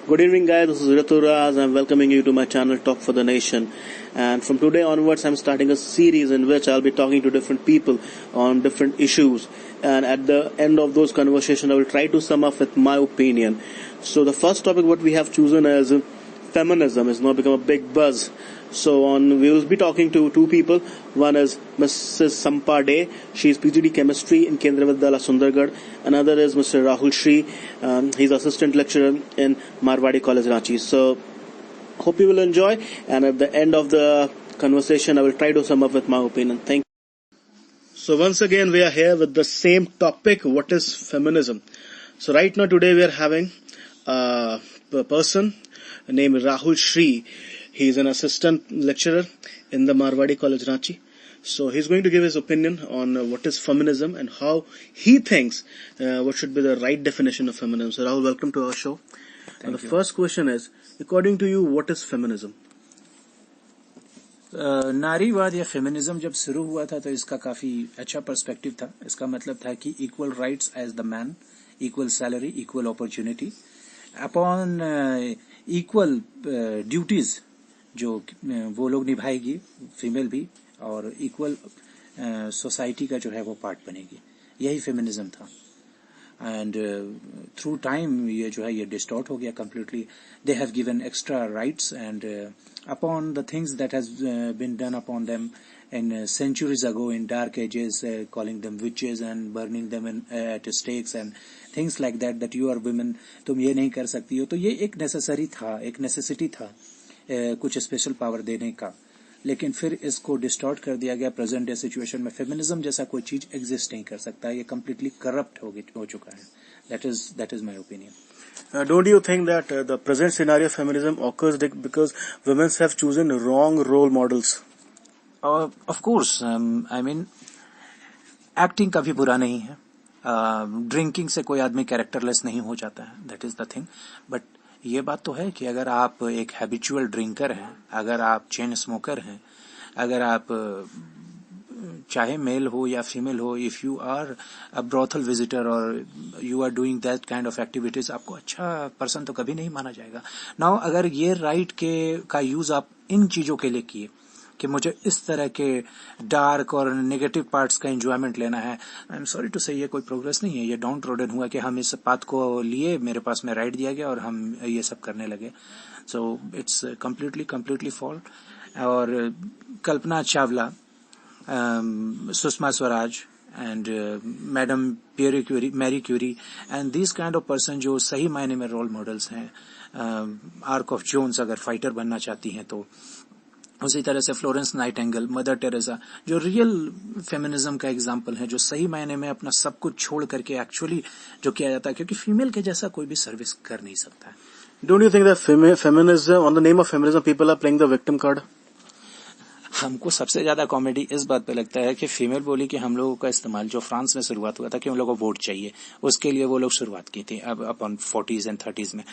Good evening, guys. This is Rituraz. I'm welcoming you to my channel, Talk for the Nation. And from today onwards, I'm starting a series in which I'll be talking to different people on different issues. And at the end of those conversations, I will try to sum up with my opinion. So the first topic what we have chosen is feminism. It's now become a big buzz. So we will be talking to two people. One is Mrs. Sampa Day. She is PhD Chemistry in Kendriya Vidyalaya Sundargarh. Another is Mr. Rahul Shri. He's assistant lecturer in Marwadi College, Ranchi. So hope you will enjoy. And at the end of the conversation, I will try to sum up with my opinion. Thank you. So once again, we are here with the same topic. What is feminism? So right now, today we are having a person named Rahul Shri. He is an assistant lecturer in the Marwadi College, Ranchi. So he's going to give his opinion on what is feminism and how he thinks what should be the right definition of feminism. So Rahul, welcome to our show. Thank you. First question is, according to you, what is feminism? नारीवाद या feminism जब शुरू हुआ था तो इसका काफी अच्छा पर्सपेक्टिव था. इसका मतलब था कि equal rights as the man, equal salary, equal opportunity, upon equal duties जो वो लोग निभाएगी, फीमेल भी, और इक्वल सोसाइटी का जो है वो पार्ट बनेगी. यही फेमिनिज्म था. एंड थ्रू टाइम ये जो है ये डिस्टॉर्ट हो गया completely. They have given extra rights and upon the things that has been done upon them in centuries ago in dark ages, calling them witches and burning them at stakes and things like that you are women, तुम ये नहीं कर सकती हो. तो ये एक necessary था, एक नेसेसिटी था कुछ स्पेशल पावर देने का. लेकिन फिर इसको डिस्टॉर्ट कर दिया गया. प्रेजेंट डे सिचुएशन में फेमिनिज्म जैसा कोई चीज एग्जिस्ट नहीं कर सकता. ये कम्प्लीटली करप्ट हो चुका है. That is my opinion. Don't you think that the present scenario of feminism occurs because women have chosen wrong role models? Of course, I mean acting कभी बुरा नहीं है. ड्रिंकिंग से कोई आदमी कैरेक्टरलेस नहीं हो जाता है. That is the thing. But ये बात तो है कि अगर आप एक हैबिचुअल ड्रिंकर हैं, अगर आप चेन स्मोकर हैं, अगर आप चाहे मेल हो या फीमेल हो, if you are a brothel visitor और you are doing that kind of activities, आपको अच्छा पर्सन तो कभी नहीं माना जाएगा. नाउ अगर ये राइट का यूज आप इन चीजों के लिए किए कि मुझे इस तरह के डार्क और नेगेटिव पार्ट्स का एंजॉयमेंट लेना है, आई एम सॉरी टू से ये कोई प्रोग्रेस नहीं है. ये डाउन ट्रोडन हुआ कि हम इस पाथ को लिए, मेरे पास में राइट दिया गया और हम ये सब करने लगे. So it's completely fault. और Kalpana Chawla, Sushma Swaraj and madam Marie Curie and this kind of person जो सही मायने में रोल मॉडल्स हैं. आर्क ऑफ जोन्स अगर फाइटर बनना चाहती हैं तो, उसी तरह से फ्लोरेंस नाइटिंगेल, मदर टेरेसा जो रियल फेमिनिज्म का एग्जाम्पल है, जो सही मायने में अपना सब कुछ छोड़ करके एक्चुअली जो किया जाता है, क्योंकि फीमेल के जैसा कोई भी सर्विस कर नहीं सकता है. Don't you think that feminism, on the name of feminism, people are playing the victim card? हमको सबसे ज्यादा कॉमेडी इस बात पे लगता है कि फीमेल बोली कि हम लोगों का इस्तेमाल जो फ्रांस में शुरुआत हुआ था कि उन लोगों को वोट चाहिए, उसके लिए वो लोग शुरुआत की थी अब अपन 40s एंड 30s में.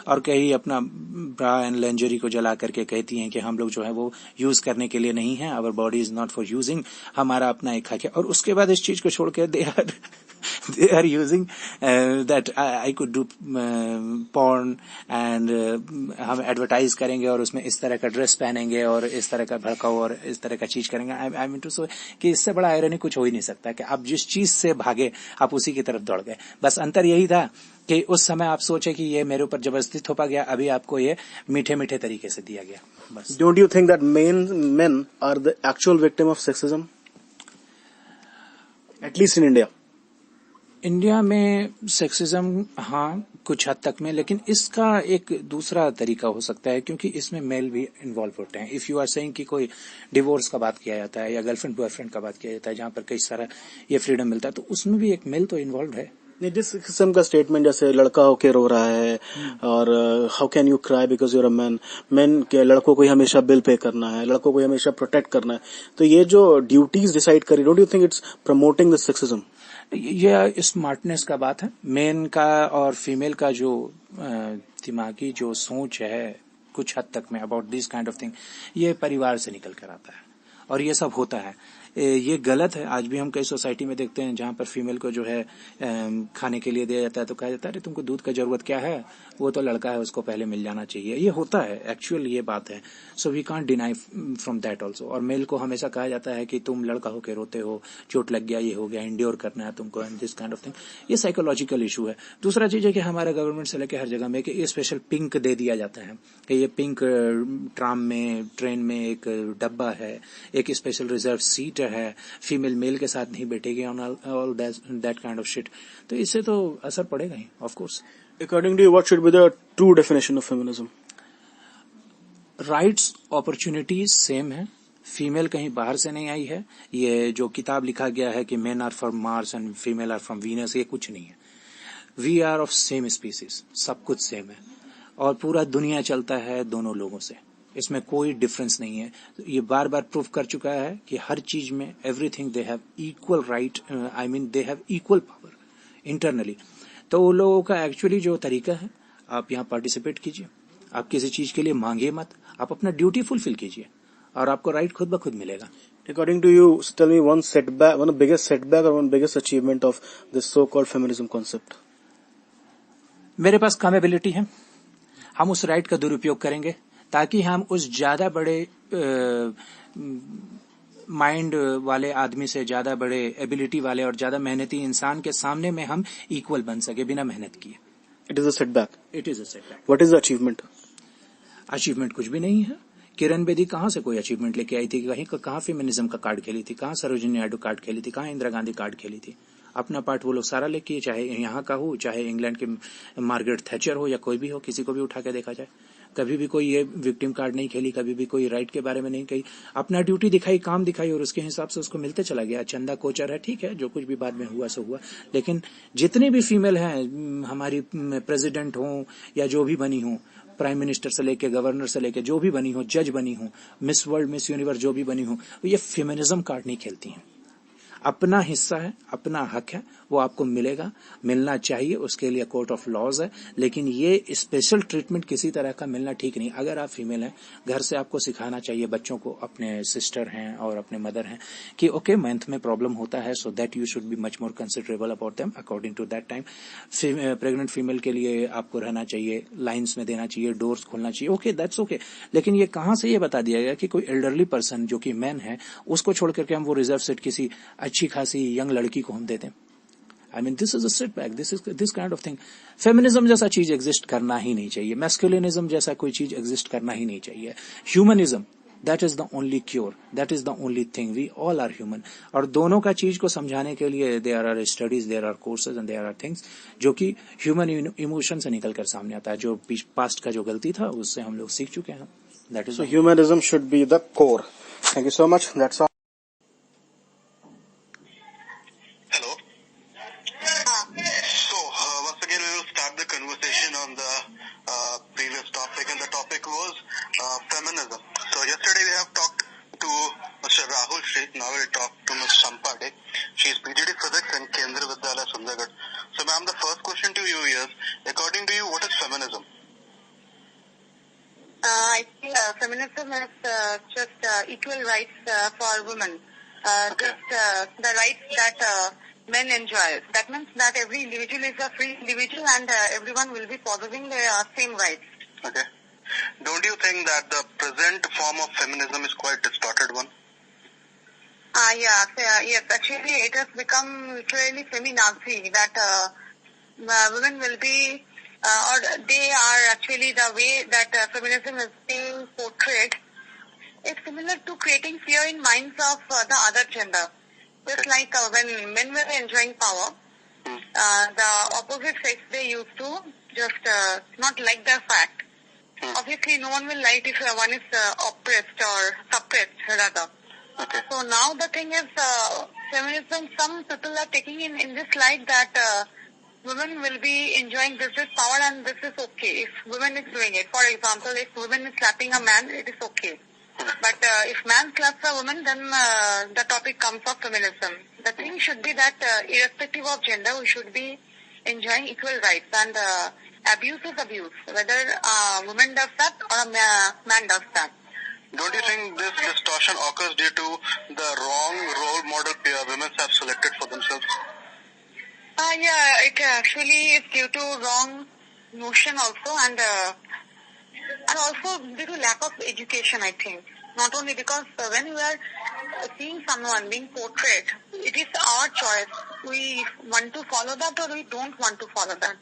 और कहीं अपना ब्रा एंड लेंजरी को जला करके कहती हैं कि हम लोग जो है वो यूज करने के लिए नहीं है, our body is not for using, हमारा अपना एक हक है. और उसके बाद इस चीज को छोड़ के they are using that I could do porn and हम एडवर्टाइज करेंगे और उसमें इस तरह का ड्रेस पहनेंगे और इस तरह का भड़काऊ और इस तरह का चीज करेंगे. आई मीन टू से कि इससे बड़ा आयरनी कुछ हो ही नहीं सकता कि आप जिस चीज से भागे आप उसी की तरफ दौड़ गए. बस अंतर यही था कि उस समय आप सोचे कि ये मेरे ऊपर जबरदस्ती थोपा गया, अभी आपको ये मीठे मीठे तरीके से दिया गया. बस. Don't you think that men are the actual victim of sexism? At least in India. India में सेक्सिज्म हाँ कुछ हद तक में, लेकिन इसका एक दूसरा तरीका हो सकता है क्योंकि इसमें मेल भी इन्वॉल्व होते हैं. इफ यू आर सेइंग कि कोई डिवोर्स का बात किया जाता है या गर्लफ्रेंड बॉयफ्रेंड का बात किया जाता है जहां पर कई सारा ये फ्रीडम मिलता है, तो उसमें भी एक मेल तो इन्वॉल्व है. नहीं, जिस किस्म का स्टेटमेंट जैसे लड़का होके रो रहा है और how can you cry because you're a man के लड़कों को ही हमेशा बिल पे करना है, लड़कों को ही हमेशा प्रोटेक्ट करना है, तो ये जो ड्यूटीज डिसाइड करी, don't you think it's promoting the sexism? ये स्मार्टनेस का बात है. मेन का और फीमेल का जो दिमागी जो सोच है कुछ हद तक में about this kind of thing, ये परिवार से निकल कर आता है और ये सब होता है. ये गलत है। आज भी हम कई सोसाइटी में देखते हैं जहां पर फीमेल को जो है खाने के लिए दिया जाता है तो कहा जाता है अरे तुमको दूध का जरूरत क्या है, वो तो लड़का है उसको पहले मिल जाना चाहिए। ये होता है, एक्चुअल ये बात है। So we can't deny from that also. और मेल को हमेशा कहा जाता है कि तुम लड़का होकर रोते हो, चोट लग गया, ये हो गया, इंड्योर करना है तुमको, and this kind of thing. ये साइकोलॉजिकल इशू है। दूसरा चीज है कि हमारा गवर्नमेंट से लेकर हर जगह में कि स्पेशल पिंक दे दिया जाता है कि ये पिंक ट्राम में, ट्रेन में एक डब्बा है, एक स्पेशल रिजर्व सीट है, फीमेल मेल के साथ नहीं बैठेगी, on all that kind of shit. तो इससे तो असर पड़ेगा ही, of course. According to you, what should be the true definition of feminism? Rights, opportunities same है। फीमेल कहीं बाहर से नहीं आई है। ये जो किताब लिखा गया है कि men are from Mars and female are from Venus, ये कुछ नहीं है। We are of same species, सब कुछ सेम है और पूरा दुनिया चलता है दोनों लोगों से, इसमें कोई डिफरेंस नहीं है। ये बार बार प्रूव कर चुका है कि हर चीज में everything they have equal right, I mean they have equal power internally. तो उन लोगों का एक्चुअली जो तरीका है, आप यहाँ पार्टिसिपेट कीजिए, आप किसी चीज के लिए मांगिए मत, आप अपना ड्यूटी फुलफिल कीजिए और आपको राइट खुद ब खुद मिलेगा। According to you, tell me one setback, one biggest setback or one biggest achievement of this so-called feminism concept. मेरे पास कामेबिलिटी है, हम उस राइट का दुरुपयोग करेंगे ताकि हम उस ज्यादा बड़े माइंड वाले आदमी से, ज्यादा बड़े एबिलिटी वाले और ज्यादा मेहनती इंसान के सामने में हम इक्वल बन सके बिना मेहनत किए। It is a setback. It is a setback. What is the achievement? Achievement कुछ भी नहीं है। किरण बेदी कहाँ से कोई अचीवमेंट लेके आई थी? कहाँ फेमिनिज्म का कार्ड खेली थी? कहाँ सरोजिनी नायडू कार्ड खेली थी? कहाँ इंदिरा गांधी कार्ड खेली थी? अपना पार्ट वो लोग सारा लेके, चाहे यहाँ का हो, चाहे इंग्लैंड के मार्गरेट थैचर हो या कोई भी हो, किसी को भी उठा के देखा जाए, कभी भी कोई ये विक्टिम कार्ड नहीं खेली, कभी भी कोई राइट के बारे में नहीं कही। अपना ड्यूटी दिखाई, काम दिखाई और उसके हिसाब से उसको मिलते चला गया। चंदा कोचर है, ठीक है, जो कुछ भी बाद में हुआ सो हुआ, लेकिन जितनी भी फीमेल हैं हमारी, प्रेसिडेंट हो या जो भी बनी हो, प्राइम मिनिस्टर से लेके, गवर्नर से लेके, जो भी बनी हो, जज बनी हो, मिस वर्ल्ड, मिस यूनिवर्स जो भी बनी हो, ये फेमिनिज्म कार्ड नहीं खेलती हैं। अपना हिस्सा है, अपना हक है, वो आपको मिलेगा, मिलना चाहिए, उसके लिए कोर्ट ऑफ लॉज है, लेकिन ये स्पेशल ट्रीटमेंट किसी तरह का मिलना ठीक नहीं। अगर आप फीमेल हैं, घर से आपको सिखाना चाहिए बच्चों को, अपने सिस्टर हैं और अपने मदर हैं, कि ओके मंथ में प्रॉब्लम होता है, so that you should be much more considerable about them according to that time. Pregnant female के लिए आपको रहना चाहिए, लाइन्स में देना चाहिए, डोर्स खोलना चाहिए, ओके दैट्स ओके। लेकिन ये कहाँ से ये बता दिया गया कि कोई एल्डरली पर्सन जो कि मैन है, उसको छोड़ करके हम वो रिजर्व सीट किसी अच्छी खासी यंग लड़की को हम देते हैं? I mean this is a setback, this kind of thing. Feminism जैसा चीज एग्जिस्ट करना ही नहीं चाहिए, मैस्कुलिनिज्म जैसा कोई चीज एग्जिस्ट करना ही नहीं चाहिए। Humanism, that is the only cure, that is the only thing, we all are human. और दोनों का चीज को समझाने के लिए there are studies, there are courses and there are things जो कि ह्यूमन इमोशन से निकल कर सामने आता है। जो पास्ट का जो गलती था उससे हम लोग सीख चुके हैं। That is, So humanism should be the core. Thank you so much. That's all. On the previous topic, and the topic was feminism. So yesterday we have talked to Mr. Rahul Sheth. Now we'll talk to Ms. Sampade. She is PGD Physics in Kendriya Vidyalaya, Sundargarh. So ma'am, the first question to you is, according to you, what is feminism? I think feminism is just equal rights for women. Just the rights that men enjoy. That means that every individual is a free individual and everyone will be possessing the same rights. Okay. Don't you think that the present form of feminism is quite distorted one? Yes. Actually, it has become literally feminazi that women will be, or they are actually the way that feminism is being portrayed. It's similar to creating fear in minds of the other gender. Just like when men were enjoying power, the opposite sex, they used to just not like the fact. Obviously, no one will like if one is oppressed or suppressed, rather. Okay. So now the thing is, feminism, some people are taking in this light that women will be enjoying this power and this is okay if women is doing it. For example, if women is slapping a man, it is okay. But if man slaps a woman, then the topic comes of feminism. The thing should be that irrespective of gender, we should be enjoying equal rights. And abuse is abuse, whether a woman does that or a man does that. Don't you think this distortion occurs due to the wrong role model women have selected for themselves? Yeah, it actually is due to wrong notion also, and also due to lack of education, I think. Not only because when we are seeing someone being portrayed, it is our choice. We want to follow that or we don't want to follow that.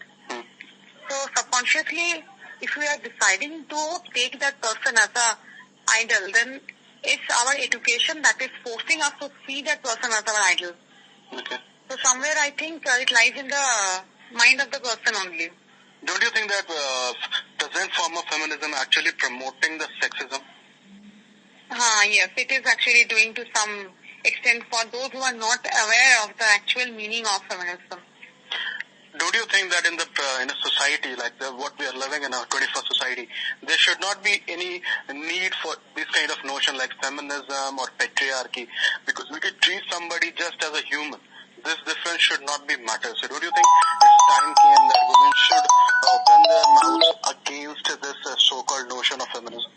So subconsciously, if we are deciding to take that person as a idol, then it's our education that is forcing us to see that person as our idol. Okay. So somewhere I think it lies in the mind of the person only. Don't you think that present form of feminism actually promoting the sexism? Yes, it is actually doing to some extent for those who are not aware of the actual meaning of feminism. Don't you think that in a society like what we are living in our 21st society, there should not be any need for this kind of notion like feminism or patriarchy, because we could treat somebody just as a human. This difference should not be matter. So don't you think it's time came that women should open their mouths against this so-called notion of feminism?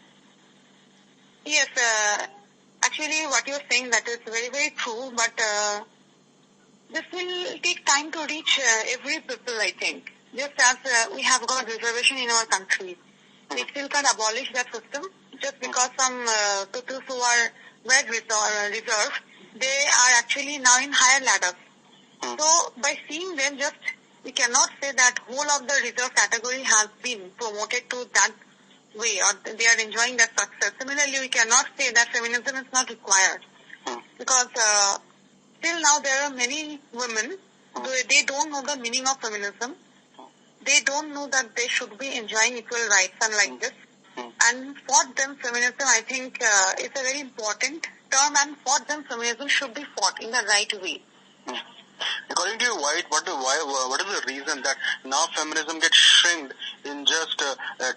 Yes, actually what you are saying, that is very, very true, but this will take time to reach every people, I think. Just as we have got reservation in our country. We still can't abolish that system just because some people who are well reserved, they are actually now in higher ladders. So by seeing them, just we cannot say that whole of the reserved category has been promoted to that way or they are enjoying that success. Similarly, we cannot say that feminism is not required because till now there are many women, they don't know the meaning of feminism. They don't know that they should be enjoying equal rights and like this. And for them, feminism, I think, is a very important term, and for them, feminism should be fought in the right way. According to you, White, what is the reason that now feminism gets shrinked in just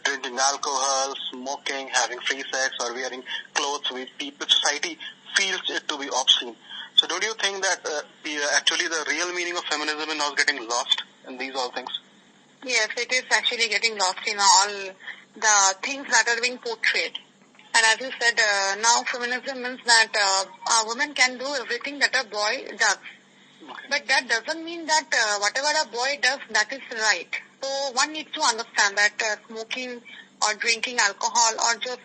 drinking alcohol, smoking, having free sex, or wearing clothes which people, society feels it to be obscene? So don't you think that actually the real meaning of feminism is now getting lost in these all things? Yes, it is actually getting lost in all the things that are being portrayed. And as you said, now feminism means that a woman can do everything that a boy does. Okay. But that doesn't mean that whatever a boy does, that is right. So one needs to understand that smoking or drinking alcohol or just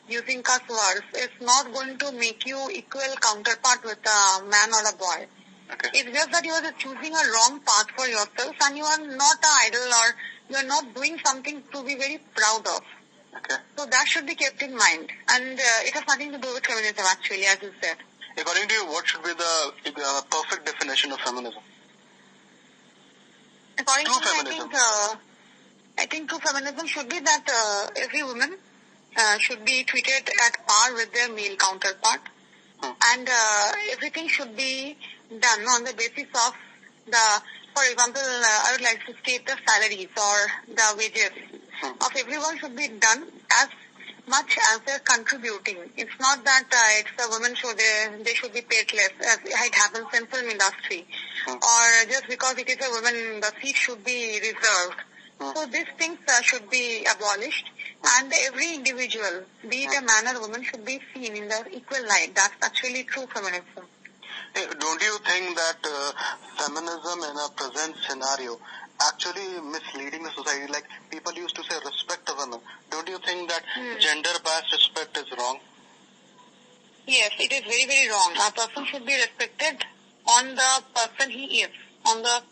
using cuss words is not going to make you equal counterpart with a man or a boy. Okay. It's just that you are choosing a wrong path for yourself and you are not an idol or you are not doing something to be very proud of. Okay. So that should be kept in mind. And it has nothing to do with feminism actually, as you said. According to you, what should be the perfect definition of feminism? According True to me, feminism. I think true feminism should be that every woman should be treated at par with their male counterpart. And everything should be done on the basis of for example, I would like to state the salaries or the wages of everyone should be done as much as they're contributing. It's not that it's a woman show they should be paid less, as it happens in film industry, or just because it is a woman, the seat should be reserved. So these things should be abolished, and every individual, be it a man or woman, should be seen in the equal light. That's actually true feminism. Hey, don't you think that feminism in a present scenario actually misleading the society? Like people used to say respect a woman. Don't you think that gender-based respect is wrong? Yes, it is very, very wrong. A person should be respected on the person he is, on the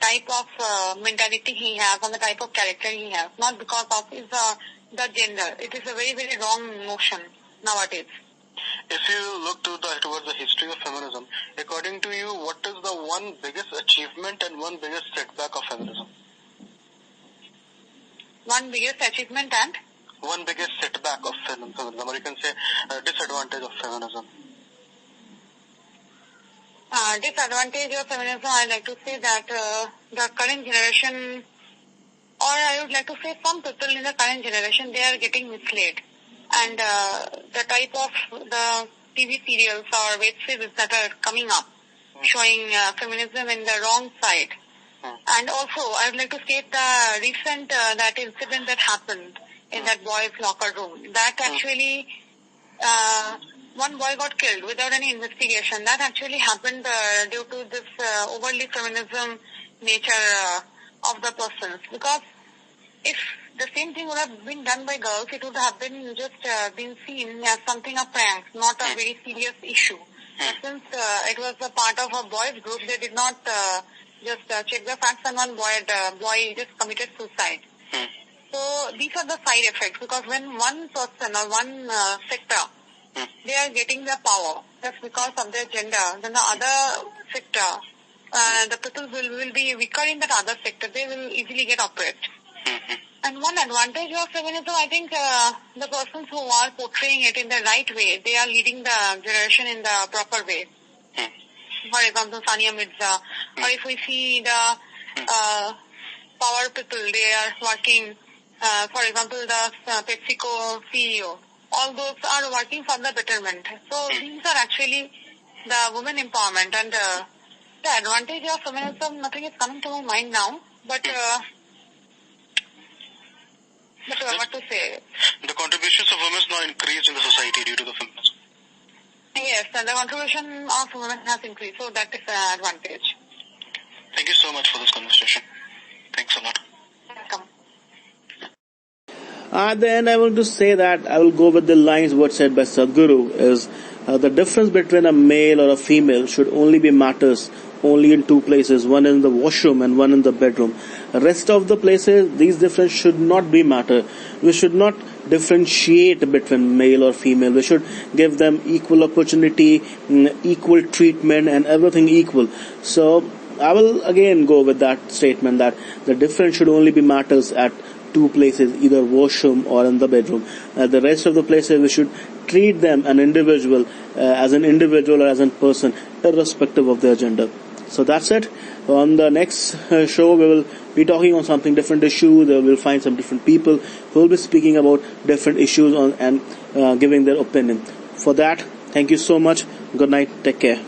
type of mentality he has, on the type of character he has, not because of his the gender. It is a very, very wrong notion nowadays. If you look towards the history of feminism, according to you, what is the one biggest achievement and one biggest setback of feminism? One biggest achievement and? One biggest setback of feminism, or you can say disadvantage of feminism. Disadvantage of feminism, I like to say that the current generation, or I would like to say some people in the current generation, they are getting misled. And the type of the TV serials or web series that are coming up, showing feminism in the wrong side. And also, I would like to state the recent that incident that happened in that boys' locker room. That actually one boy got killed without any investigation. That actually happened due to this overly feminism nature of the persons. Because if the same thing would have been done by girls, it would have been just been seen as something of prank, not a very serious issue. But since it was a part of a boys group, they did not just check the facts, and one boy just committed suicide. So these are the side effects, because when one person or one sector, they are getting the power just because of their gender, then the other sector, the people will be weaker in that other sector, they will easily get oppressed. And one advantage of feminism, I think the persons who are portraying it in the right way, they are leading the generation in the proper way. For example, Sania Mirza, or if we see the power people, they are working, for example, the PepsiCo CEO, all those are working for the betterment. So these are actually the women empowerment, and the advantage of feminism, nothing is coming to my mind now, but what to say? The contributions of women now increased in the society due to the feminism. Yes, and the contribution of women has increased, so that is an advantage. Thank you so much for this conversation. Thanks a lot. Welcome. At the end, I want to say that I will go with the lines what said by Sadhguru is the difference between a male or a female should only be matters only in two places, one in the washroom and one in the bedroom. The rest of the places, these differences should not be matter. We should not differentiate between male or female. We should give them equal opportunity, equal treatment, and everything equal. So I will again go with that statement that the difference should only be matters at two places, either washroom or in the bedroom. The rest of the places we should treat them as an individual or as a person, irrespective of their gender. So that's it. On the next show, we will be talking on something different issue. We will find some different people who will be speaking about different issues and giving their opinion. For that, thank you so much. Good night. Take care.